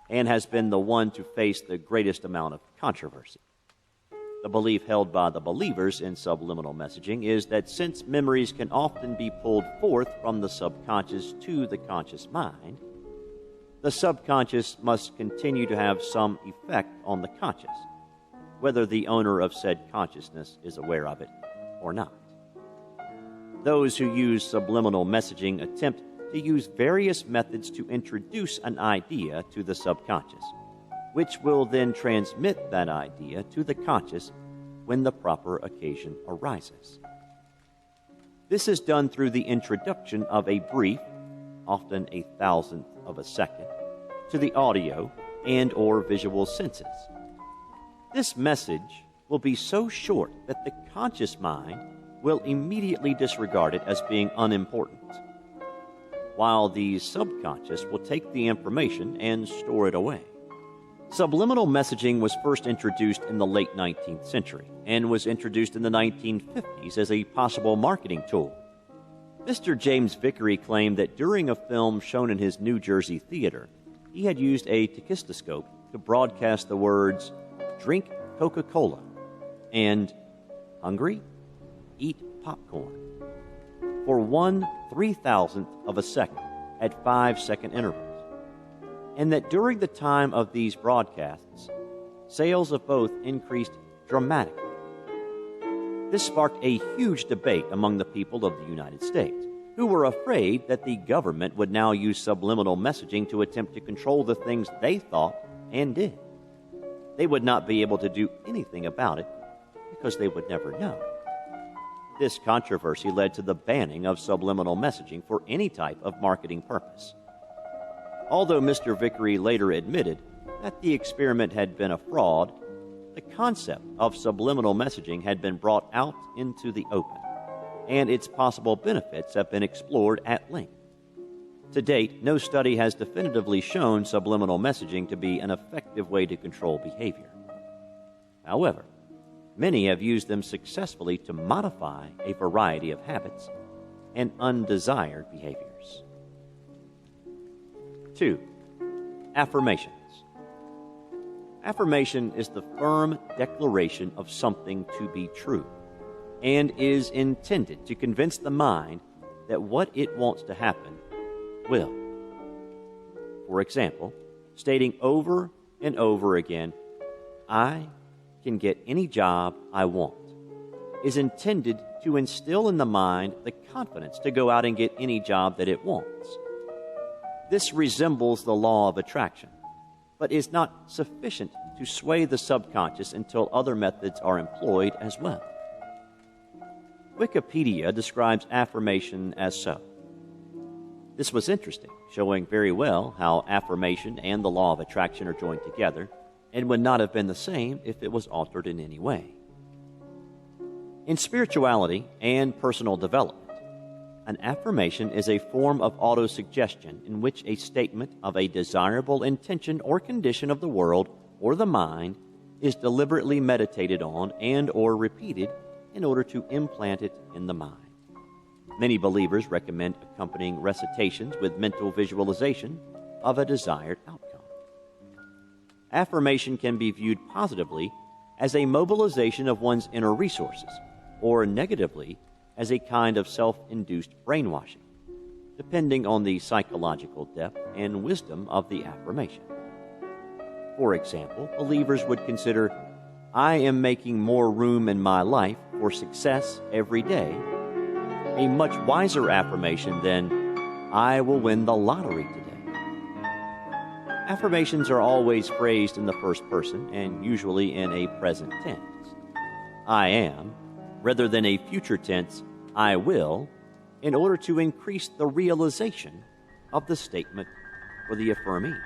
Speaker 1: and has been the one to face the greatest amount of controversy. The belief held by the believers in subliminal messaging is that since memories can often be pulled forth from the subconscious to the conscious mind, the subconscious must continue to have some effect on the conscious, whether the owner of said consciousness is aware of it or not. Those who use subliminal messaging attempt to use various methods to introduce an idea to the subconscious, which will then transmit that idea to the conscious when the proper occasion arises. This is done through the introduction of a brief, often a thousandth of a second, to the audio and or visual senses. This message will be so short that the conscious mind will immediately disregard it as being unimportant, while the subconscious will take the information and store it away. Subliminal messaging was first introduced in the late 19th century and was introduced in the 1950s as a possible marketing tool. Mr. James Vickery claimed that during a film shown in his New Jersey theater, he had used a tachistoscope to broadcast the words, "Drink Coca-Cola," and "Hungry? Eat popcorn," for 1/3000th of a second at 5-second intervals, and that during the time of these broadcasts, sales of both increased dramatically. This sparked a huge debate among the people of the United States, who were afraid that the government would now use subliminal messaging to attempt to control the things they thought and did. They would not be able to do anything about it because they would never know. This controversy led to the banning of subliminal messaging for any type of marketing purpose. Although Mr. Vickery later admitted that the experiment had been a fraud, the concept of subliminal messaging had been brought out into the open, and its possible benefits have been explored at length. To date, no study has definitively shown subliminal messaging to be an effective way to control behavior. However, many have used them successfully to modify a variety of habits and undesired behaviors. 2. Affirmations. Affirmation is the firm declaration of something to be true and is intended to convince the mind that what it wants to happen will. For example, stating over and over again, "I can get any job I want," is intended to instill in the mind the confidence to go out and get any job that it wants. This resembles the law of attraction, but is not sufficient to sway the subconscious until other methods are employed as well. Wikipedia describes affirmation as so. This was interesting, showing very well how affirmation and the law of attraction are joined together, and would not have been the same if it was altered in any way. In spirituality and personal development, an affirmation is a form of autosuggestion in which a statement of a desirable intention or condition of the world or the mind is deliberately meditated on and or repeated in order to implant it in the mind. Many believers recommend accompanying recitations with mental visualization of a desired outcome. Affirmation can be viewed positively as a mobilization of one's inner resources, or negatively as a kind of self-induced brainwashing, depending on the psychological depth and wisdom of the affirmation. For example, believers would consider, "I am making more room in my life for success every day," a much wiser affirmation than, "I will win the lottery today." Affirmations are always phrased in the first person and usually in a present tense, "I am," rather than a future tense, "I will," in order to increase the realization of the statement for the affirmee.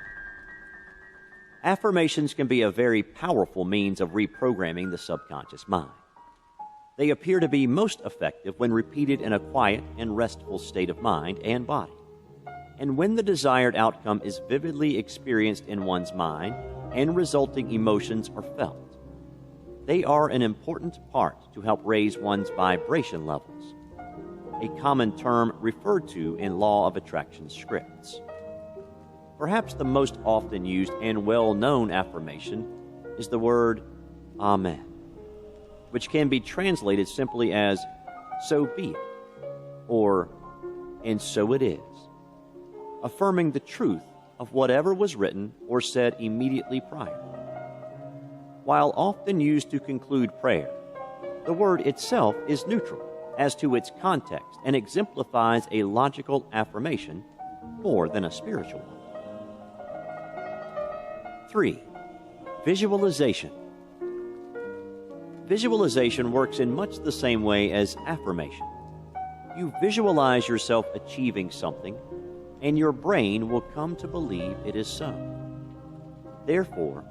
Speaker 1: Affirmations can be a very powerful means of reprogramming the subconscious mind. They appear to be most effective when repeated in a quiet and restful state of mind and body, and when the desired outcome is vividly experienced in one's mind and resulting emotions are felt. They are an important part to help raise one's vibration levels, a common term referred to in law of attraction scripts. Perhaps the most often used and well-known affirmation is the word Amen, which can be translated simply as "so be it," or "and so it is," affirming the truth of whatever was written or said immediately prior. While often used to conclude prayer, the word itself is neutral as to its context and exemplifies a logical affirmation more than a spiritual one. 3. Visualization. Visualization works in much the same way as affirmation. You visualize yourself achieving something, and your brain will come to believe it is so. Therefore,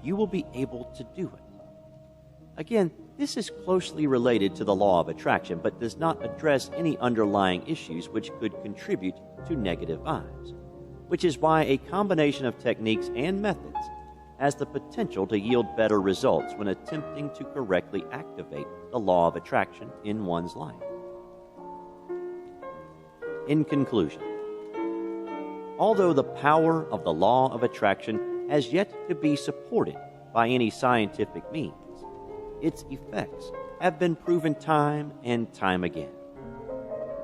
Speaker 1: you will be able to do it. Again, this is closely related to the law of attraction, but does not address any underlying issues which could contribute to negative vibes, which is why a combination of techniques and methods has the potential to yield better results when attempting to correctly activate the law of attraction in one's life. In conclusion, although the power of the law of attraction has yet to be supported by any scientific means, its effects have been proven time and time again.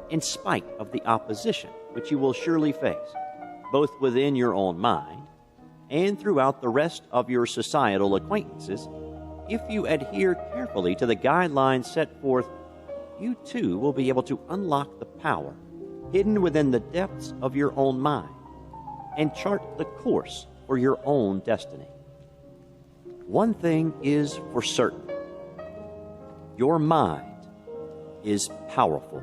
Speaker 1: In spite of the opposition which you will surely face, both within your own mind and throughout the rest of your societal acquaintances, if you adhere carefully to the guidelines set forth, you too will be able to unlock the power hidden within the depths of your own mind and chart the course for your own destiny. One thing is for certain: your mind is powerful.